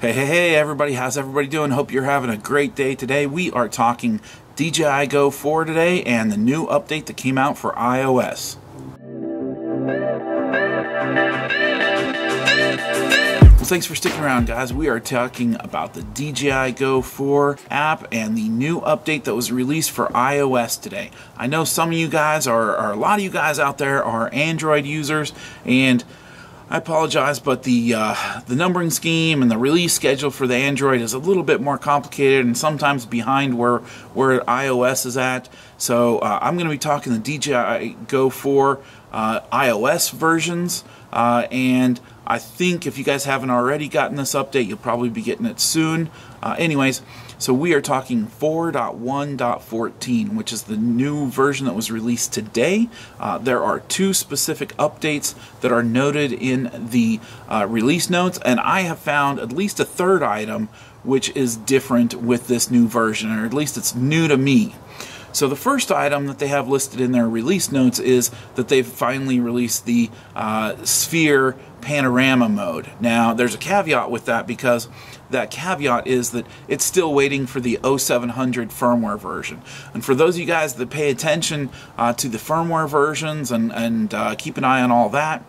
Hey, everybody, how's everybody doing? Hope you're having a great day today. We are talking DJI Go 4 today and the new update that came out for iOS. Well, thanks for sticking around, guys. We are talking about the DJI Go 4 app and the new update that was released for iOS today. I know some of you guys a lot of you guys out there are Android users, and I apologize, but the numbering scheme and the release schedule for the Android is a little bit more complicated and sometimes behind where iOS is at. So I'm going to be talking the DJI Go 4 iOS versions, and I think if you guys haven't already gotten this update, you'll probably be getting it soon. Anyways, so we are talking 4.1.14, which is the new version that was released today. There are two specific updates that are noted in the release notes, and I have found at least a third item which is different with this new version, or at least it's new to me. So the first item that they have listed in their release notes is that they've finally released the Sphere Panorama mode. Now, there's a caveat with that, because that caveat is that it's still waiting for the 0700 firmware version. And for those of you guys that pay attention to the firmware versions and keep an eye on all that,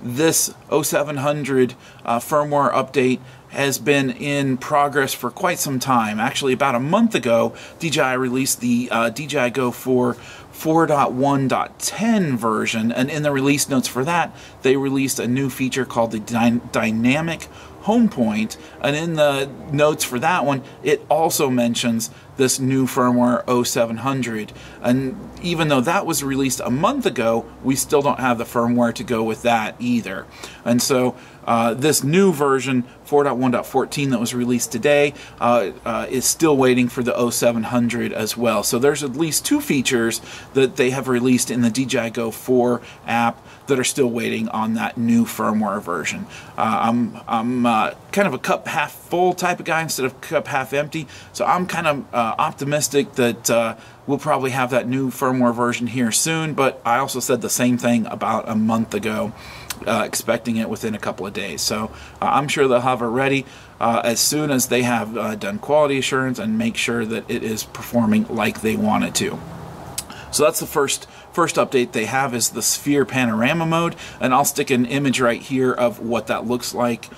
this 0700 firmware update has been in progress for quite some time. Actually, about a month ago, DJI released the DJI Go 4 4.1.10 version, and in the release notes for that, they released a new feature called the Dynamic Home Point, and in the notes for that one, it also mentions this new firmware 0700. And even though that was released a month ago, we still don't have the firmware to go with that either. And so this new version 4.1.14 that was released today is still waiting for the 0700 as well. So there's at least two features that they have released in the DJI Go 4 app that are still waiting on that new firmware version. I'm kind of a cup half full type of guy instead of cup half empty, so I'm kind of optimistic that we'll probably have that new firmware version here soon, but I also said the same thing about a month ago, expecting it within a couple of days. So I'm sure they'll have it ready as soon as they have done quality assurance and make sure that it is performing like they want it to. So that's the first update they have, is the Sphere Panorama mode, and I'll stick an image right here of what that looks like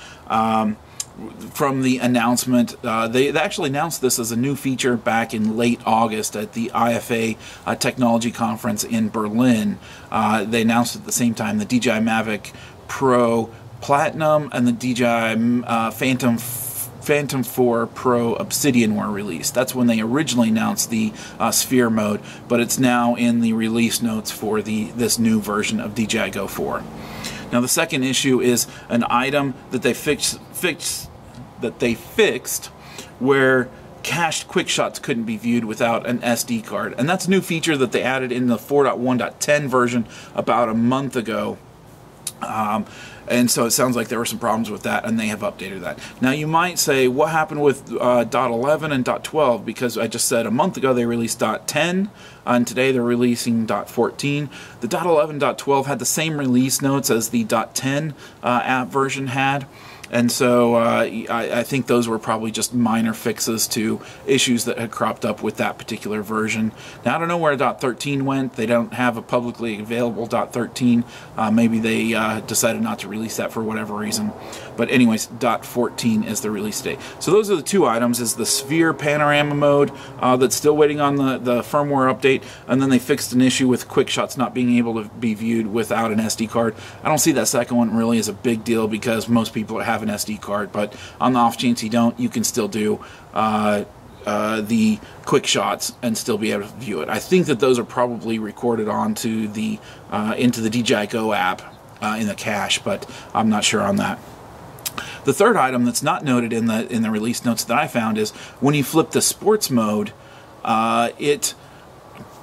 from the announcement. They actually announced this as a new feature back in late August at the IFA Technology Conference in Berlin. They announced at the same time the DJI Mavic Pro Platinum and the DJI Phantom 4 Pro Obsidian were released. That's when they originally announced the Sphere mode, but it's now in the release notes for this new version of DJI Go 4. Now, the second issue is an item that they fixed where cached QuickShots couldn't be viewed without an SD card, and that's a new feature that they added in the 4.1.10 version about a month ago. And so it sounds like there were some problems with that, and they have updated that. Now, you might say, what happened with .11 and .12? Because I just said a month ago they released .10, and today they're releasing .14. The .11, .12 had the same release notes as the .10 app version had. And so I think those were probably just minor fixes to issues that had cropped up with that particular version. Now, I don't know where .13 went. They don't have a publicly available .13. Maybe they decided not to release that for whatever reason. But anyways, .14 is the release date. So those are the two items, is the Sphere Panorama mode that's still waiting on the firmware update, and then they fixed an issue with QuickShots not being able to be viewed without an SD card. I don't see that second one really as a big deal, because most people have an SD card, but on the off chance you don't, you can still do the QuickShots and still be able to view it. I think that those are probably recorded onto the into the DJI Go app in the cache, but I'm not sure on that. The third item that's not noted in the release notes that I found is when you flip the sports mode, it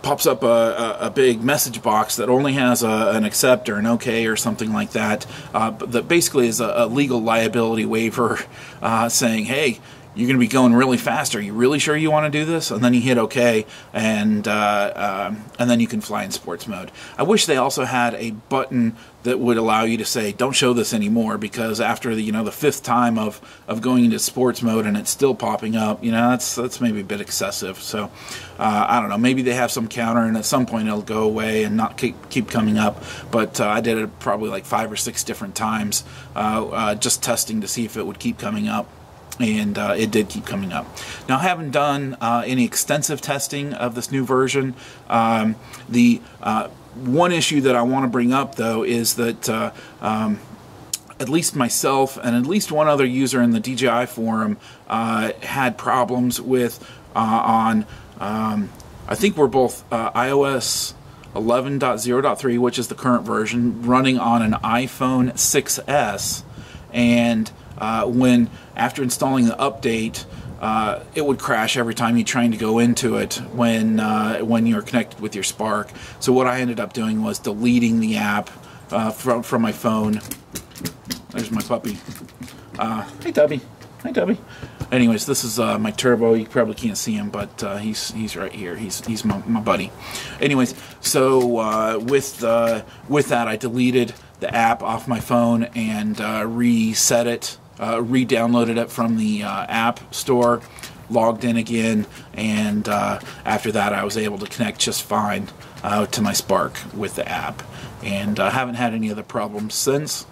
pops up a big message box that only has an accept or an OK or something like that, but that basically is a legal liability waiver saying, hey, you're going to be going really fast. Are you really sure you want to do this? And then you hit OK, and then you can fly in sports mode. I wish they also had a button that would allow you to say, don't show this anymore, because after the the fifth time of going into sports mode and it's still popping up, that's maybe a bit excessive. So I don't know, maybe they have some counter and at some point it'll go away and not keep coming up. But I did it probably like 5 or 6 different times, just testing to see if it would keep coming up. And it did keep coming up. Now, I haven't done any extensive testing of this new version. The one issue that I want to bring up, though, is that at least myself and at least one other user in the DJI forum had problems with I think we're both iOS 11.0.3, which is the current version, running on an iPhone 6S, and when after installing the update, it would crash every time you're trying to go into it when you're connected with your Spark. So what I ended up doing was deleting the app from my phone. There's my puppy. Hey, Tubby. Hi, Tubby. Anyways, this is my Turbo. You probably can't see him, but he's right here. He's my buddy. Anyways, so with that, I deleted the app off my phone and reset it. Re-downloaded it from the app store, logged in again, and after that I was able to connect just fine to my Spark with the app, and I haven't had any other problems since.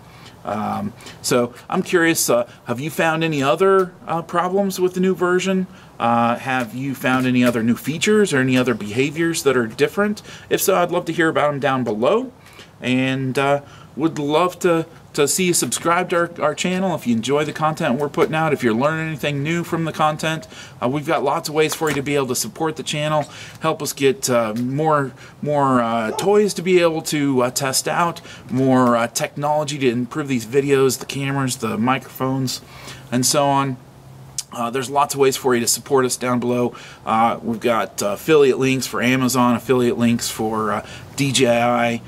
So I'm curious, have you found any other problems with the new version? Have you found any other new features or any other behaviors that are different? If so, I'd love to hear about them down below, and would love to see you subscribe to our channel if you enjoy the content we're putting out. If you're learning anything new from the content, we've got lots of ways for you to be able to support the channel, help us get more toys to be able to test out, more technology to improve these videos, the cameras, the microphones, and so on. There's lots of ways for you to support us down below. We've got affiliate links for Amazon, affiliate links for DJI.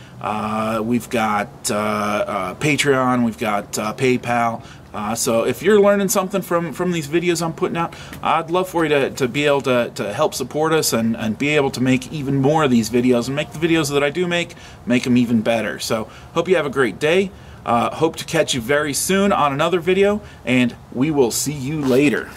We've got Patreon. We've got PayPal. So if you're learning something from these videos I'm putting out, I'd love for you to be able to help support us and be able to make even more of these videos and make the videos that I do make them even better. So hope you have a great day. Hope to catch you very soon on another video, and we will see you later.